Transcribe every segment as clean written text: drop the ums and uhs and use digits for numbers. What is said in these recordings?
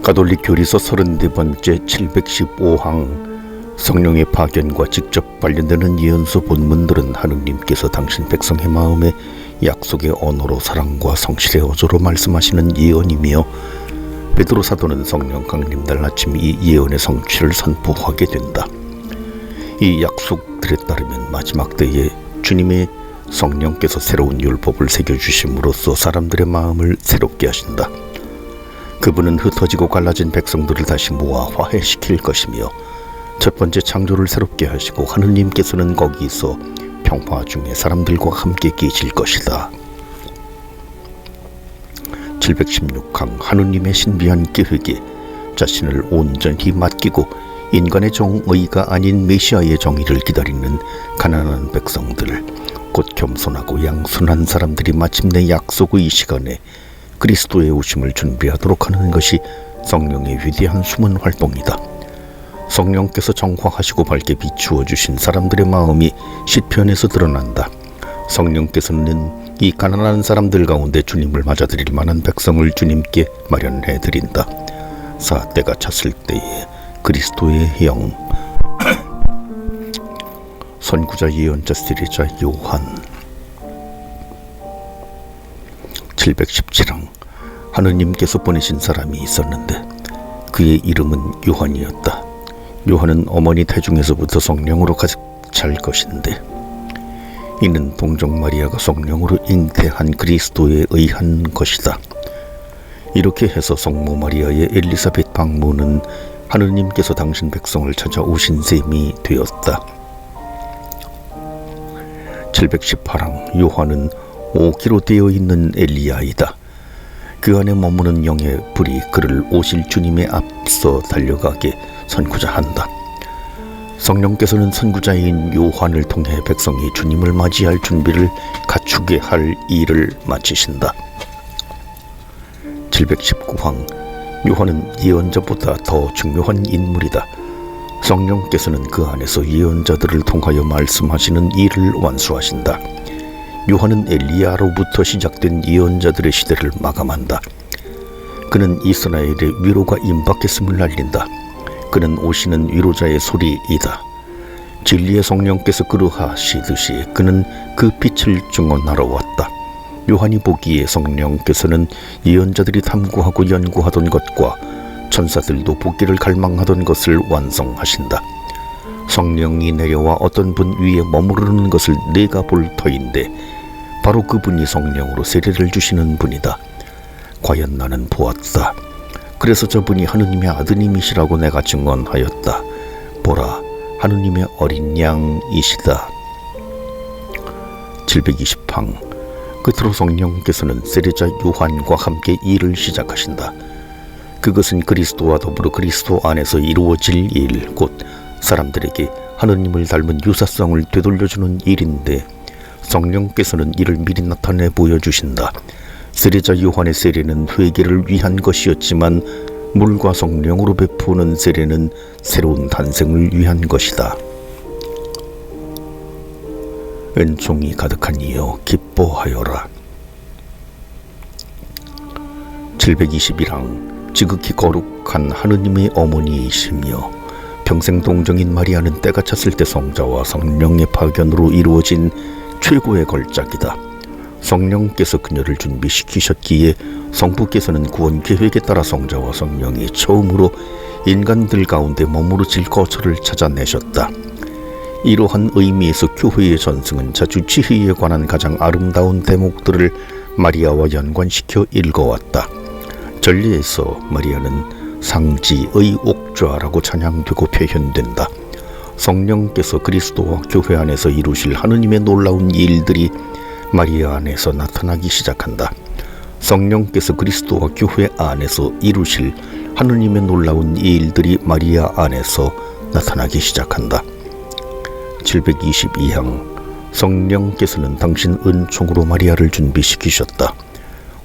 가톨릭 교리서 34번째 715항 성령의 파견과 직접 관련되는 예언서 본문들은 하느님께서 당신 백성의 마음에 약속의 언어로 사랑과 성실의 어조로 말씀하시는 예언이며, 베드로 사도는 성령 강림날 아침 이 예언의 성취를 선포하게 된다. 이 약속들에 따르면 마지막 때에 주님의 성령께서 새로운 율법을 새겨주심으로써 사람들의 마음을 새롭게 하신다. 그분은 흩어지고 갈라진 백성들을 다시 모아 화해시킬 것이며, 첫 번째 창조를 새롭게 하시고 하느님께서는 거기서 평화 중에 사람들과 함께 계실 것이다. 716항 하느님의 신비한 계획에 자신을 온전히 맡기고 인간의 정의가 아닌 메시아의 정의를 기다리는 가난한 백성들, 곧 겸손하고 양순한 사람들이 마침내 약속의 시간에 그리스도의 오심을 준비하도록 하는 것이 성령의 위대한 숨은 활동이다. 성령께서 정화하시고 밝게 비추어 주신 사람들의 마음이 시편에서 드러난다. 성령께서는 이 가난한 사람들 가운데 주님을 맞아들일 만한 백성을 주님께 마련해드린다. 때가 찼을 때에 그리스도의 영 선구자 예언자 세례자 요한. 717항 하느님께서 보내신 사람이 있었는데 그의 이름은 요한이었다. 요한은 어머니 태중에서부터 성령으로 가득 찰 것인데, 이는 동정 마리아가 성령으로 잉태한 그리스도에 의한 것이다. 이렇게 해서 성모 마리아의 엘리사벳 방문은 하느님께서 당신 백성을 찾아오신 셈이 되었다. 718항 요한은 오기로 되어 있는 엘리야이다. 그 안에 머무는 영의 불이 그를 오실 주님의 앞서 달려가게 선구자한다. 성령께서는 선구자인 요한을 통해 백성이 주님을 맞이할 준비를 갖추게 할 일을 마치신다. 719항 요한은 예언자보다 더 중요한 인물이다. 성령께서는 그 안에서 예언자들을 통하여 말씀하시는 일을 완수하신다. 요한은 엘리야로부터 시작된 예언자들의 시대를 마감한다. 그는 이스라엘의 위로가 임박했음을 알린다. 그는 오시는 위로자의 소리이다. 진리의 성령께서 그러하시듯이 그는 그 빛을 증언하러 왔다. 요한이 보기에 성령께서는 예언자들이 탐구하고 연구하던 것과 천사들도 보기를 갈망하던 것을 완성하신다. 성령이 내려와 어떤 분 위에 머무르는 것을 내가 볼 터인데 바로 그분이 성령으로 세례를 주시는 분이다. 과연 나는 보았다. 그래서 저분이 하느님의 아드님이시라고 내가 증언하였다. 보라, 하느님의 어린 양이시다. 720항 끝으로 성령께서는 세례자 요한과 함께 일을 시작하신다. 그것은 그리스도와 더불어 그리스도 안에서 이루어질 일, 곧 사람들에게 하느님을 닮은 유사성을 되돌려주는 일인데, 성령께서는 이를 미리 나타내 보여주신다. 세례자 요한의 세례는 회개를 위한 것이었지만 물과 성령으로 베푸는 세례는 새로운 탄생을 위한 것이다. 은총이 가득한 이여 기뻐하여라. 721항 지극히 거룩한 하느님의 어머니이시며 평생 동정인 마리아는 때가 찼을 때 성자와 성령의 파견으로 이루어진 최고의 걸작이다. 성령께서 그녀를 준비시키셨기에 성부께서는 구원 계획에 따라 성자와 성령이 처음으로 인간들 가운데 머무르질 거처를 찾아내셨다. 이러한 의미에서 교회의 전승은 자주 지혜에 관한 가장 아름다운 대목들을 마리아와 연관시켜 읽어왔다. 전례에서 마리아는 상지의 옥좌라고 찬양되고 표현된다. 성령께서 그리스도와 교회 안에서 이루실 하느님의 놀라운 일들이 마리아 안에서 나타나기 시작한다. 성령께서 그리스도와 교회 안에서 이루실 하느님의 놀라운 일들이 마리아 안에서 나타나기 시작한다. 722항 성령께서는 당신 은총으로 마리아를 준비시키셨다.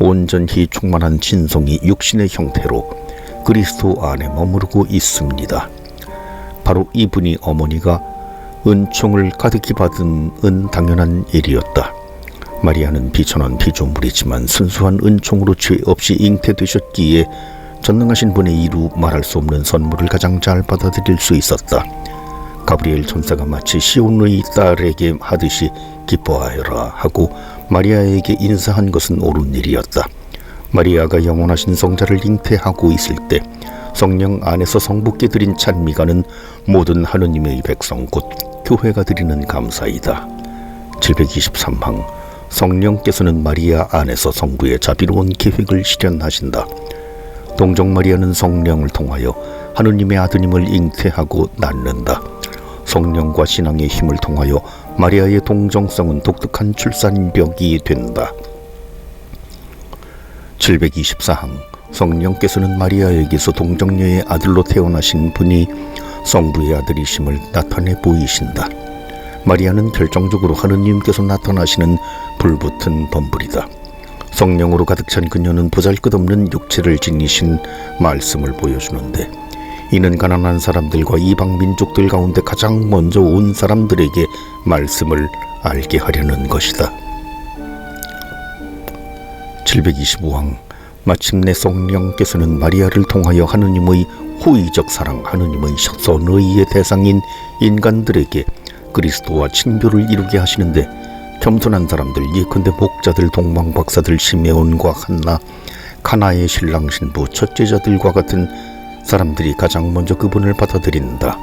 온전히 충만한 진성이 육신의 형태로 그리스도 안에 머무르고 있습니다. 바로 이분이 어머니가 은총을 가득히 받은 당연한 일이었다. 마리아는 비천한 피조물이지만 순수한 은총으로 죄 없이 잉태되셨기에 전능하신 분의 이루 말할 수 없는 선물을 가장 잘 받아들일 수 있었다. 가브리엘 천사가 마치 시온의 딸에게 하듯이 기뻐하여라 하고 마리아에게 인사한 것은 옳은 일이었다. 마리아가 영원하신 성자를 잉태하고 있을 때 성령 안에서 성부께 드린 찬미가는 모든 하느님의 백성 곧 교회가 드리는 감사이다. 723항 성령께서는 마리아 안에서 성부의 자비로운 계획을 실현하신다. 동정 마리아는 성령을 통하여 하느님의 아드님을 잉태하고 낳는다. 성령과 신앙의 힘을 통하여 마리아의 동정성은 독특한 출산벽이 된다. 724항 성령께서는 마리아에게서 동정녀의 아들로 태어나신 분이 성부의 아들이심을 나타내 보이신다. 마리아는 결정적으로 하느님께서 나타나시는 불붙은 덤불이다. 성령으로 가득 찬 그녀는 보잘것없는 육체를 지니신 말씀을 보여주는데, 이는 가난한 사람들과 이방 민족들 가운데 가장 먼저 온 사람들에게 말씀을 알게 하려는 것이다. 725항 마침내 성령께서는 마리아를 통하여 하느님의 호의적 사랑, 하느님의 선의의 대상인 인간들에게 그리스도와 친교를 이루게 하시는데, 겸손한 사람들, 예컨대 목자들, 동방박사들, 시메온과 한나, 카나의 신랑 신부, 첫째자들과 같은 사람들이 가장 먼저 그분을 받아들인다.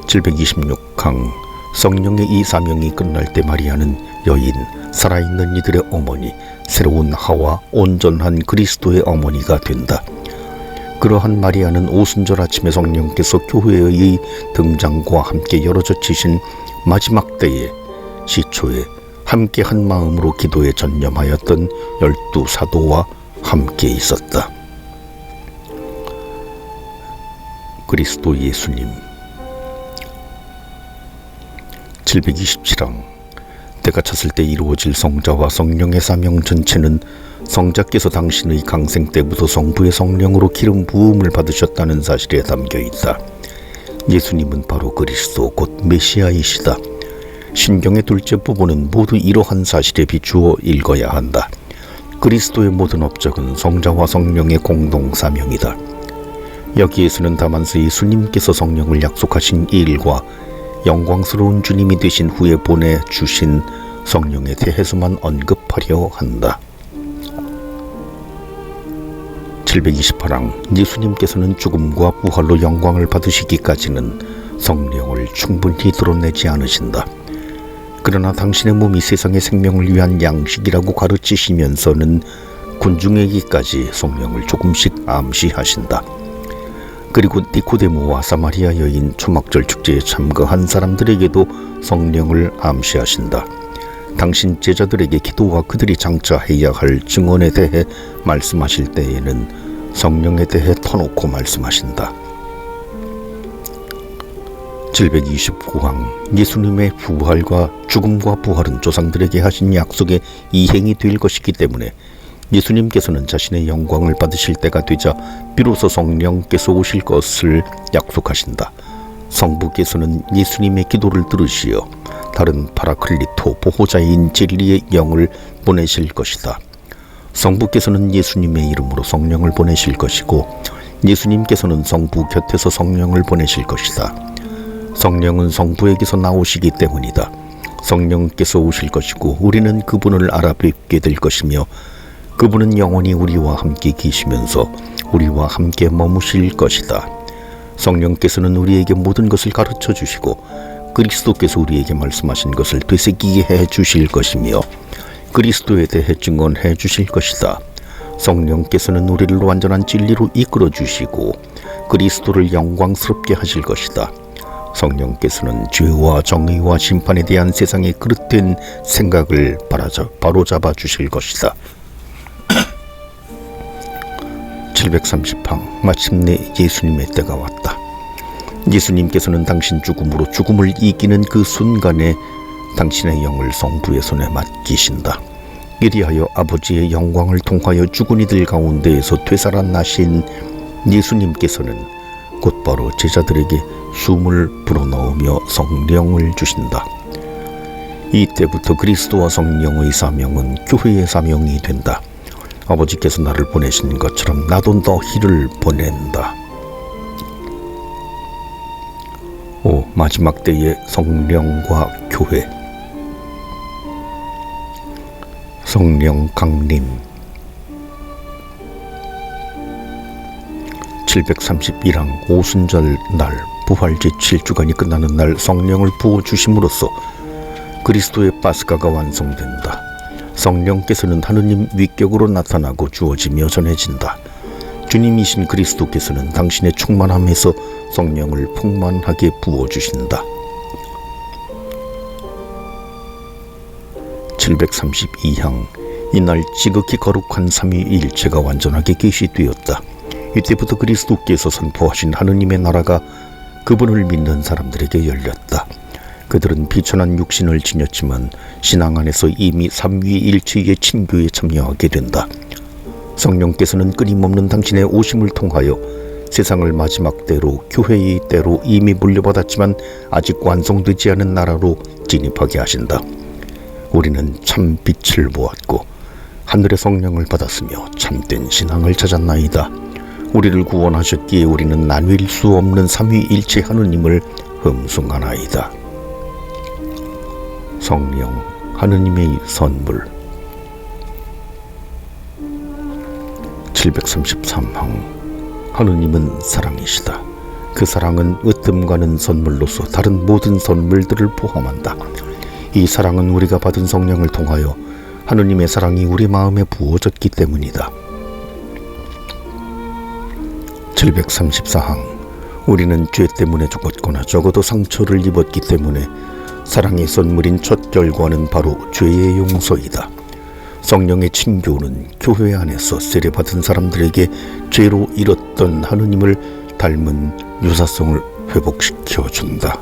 726항 성령의 이 사명이 끝날 때 마리아는 여인, 살아있는 이들의 어머니, 새로운 하와 온전한 그리스도의 어머니가 된다. 그러한 마리아는 오순절 아침에 성령께서 교회의 등장과 함께 열어젖히신 마지막 때에 시초에 함께 한 마음으로 기도에 전념하였던 12사도와 함께 있었다. 그리스도 예수님. 727항 때가 찼을 때 이루어질 성자와 성령의 사명 전체는 성자께서 당신의 강생 때부터 성부의 성령으로 기름 부음을 받으셨다는 사실에 담겨 있다. 예수님은 바로 그리스도 곧 메시아이시다. 신경의 둘째 부분은 모두 이러한 사실에 비추어 읽어야 한다. 그리스도의 모든 업적은 성자와 성령의 공동 사명이다. 여기에서는 다만서 예수님께서 성령을 약속하신 이 일과 영광스러운 주님이 되신 후에 보내주신 성령에 대해서만 언급하려 한다. 728항 예수님께서는 죽음과 부활로 영광을 받으시기까지는 성령을 충분히 드러내지 않으신다. 그러나 당신의 몸이 세상의 생명을 위한 양식이라고 가르치시면서는 군중에게까지 성령을 조금씩 암시하신다. 그리고 니코데모와 사마리아 여인 초막절 축제에 참가한 사람들에게도 성령을 암시하신다. 당신 제자들에게 기도와 그들이 장차해야 할 증언에 대해 말씀하실 때에는 성령에 대해 터놓고 말씀하신다. 729항 예수님의 부활과 죽음과 부활은 조상들에게 하신 약속의 이행이 될 것이기 때문에 예수님께서는 자신의 영광을 받으실 때가 되자 비로소 성령께서 오실 것을 약속하신다. 성부께서는 예수님의 기도를 들으시어 다른 파라클리토 보호자인 진리의 영을 보내실 것이다. 성부께서는 예수님의 이름으로 성령을 보내실 것이고 예수님께서는 성부 곁에서 성령을 보내실 것이다. 성령은 성부에게서 나오시기 때문이다. 성령께서 오실 것이고 우리는 그분을 알아뵙게 될 것이며 그분은 영원히 우리와 함께 계시면서 우리와 함께 머무실 것이다. 성령께서는 우리에게 모든 것을 가르쳐 주시고 그리스도께서 우리에게 말씀하신 것을 되새기게 해 주실 것이며 그리스도에 대해 증언해 주실 것이다. 성령께서는 우리를 완전한 진리로 이끌어 주시고 그리스도를 영광스럽게 하실 것이다. 성령께서는 죄와 정의와 심판에 대한 세상의 그릇된 생각을 바로잡아 주실 것이다. 730항 마침내 예수님의 때가 왔다. 예수님께서는 당신 죽음으로 죽음을 이기는 그 순간에 당신의 영을 성부의 손에 맡기신다. 이리하여 아버지의 영광을 통하여 죽은 이들 가운데에서 되살아나신 예수님께서는 곧바로 제자들에게 숨을 불어넣으며 성령을 주신다. 이때부터 그리스도와 성령의 사명은 교회의 사명이 된다. 아버지께서 나를 보내신 것처럼 나도 너희를 보낸다. 5. 마지막 때의 성령과 교회. 성령 강림. 731항 오순절 날 부활제 7주간이 끝나는 날 성령을 부어주심으로써 그리스도의 파스가가 완성된다. 성령께서는 하느님 위격으로 나타나고 주어지며 전해진다. 주님이신 그리스도께서는 당신의 충만함에서 성령을 풍만하게 부어주신다. 732항 이날 지극히 거룩한 삼위일체가 완전하게 계시되었다. 이때부터 그리스도께서 선포하신 하느님의 나라가 그분을 믿는 사람들에게 열렸다. 그들은 비천한 육신을 지녔지만 신앙 안에서 이미 삼위일체의 친교에 참여하게 된다. 성령께서는 끊임없는 당신의 오심을 통하여 세상을 마지막 때로 교회의 때로 이미 물려받았지만 아직 완성되지 않은 나라로 진입하게 하신다. 우리는 참 빛을 보았고 하늘의 성령을 받았으며 참된 신앙을 찾았나이다. 우리를 구원하셨기에 우리는 나뉠 수 없는 삼위일체 하느님을 흠숭하나이다. 성령, 하느님의 선물. 733항 하느님은 사랑이시다. 그 사랑은 으뜸가는 선물로서 다른 모든 선물들을 포함한다. 이 사랑은 우리가 받은 성령을 통하여 하느님의 사랑이 우리 마음에 부어졌기 때문이다. 734항 우리는 죄 때문에 죽었거나 적어도 상처를 입었기 때문에 사랑의 선물인 첫 결과는 바로 죄의 용서이다. 성령의 친교는 교회 안에서 세례받은 사람들에게 죄로 잃었던 하느님을 닮은 유사성을 회복시켜 준다.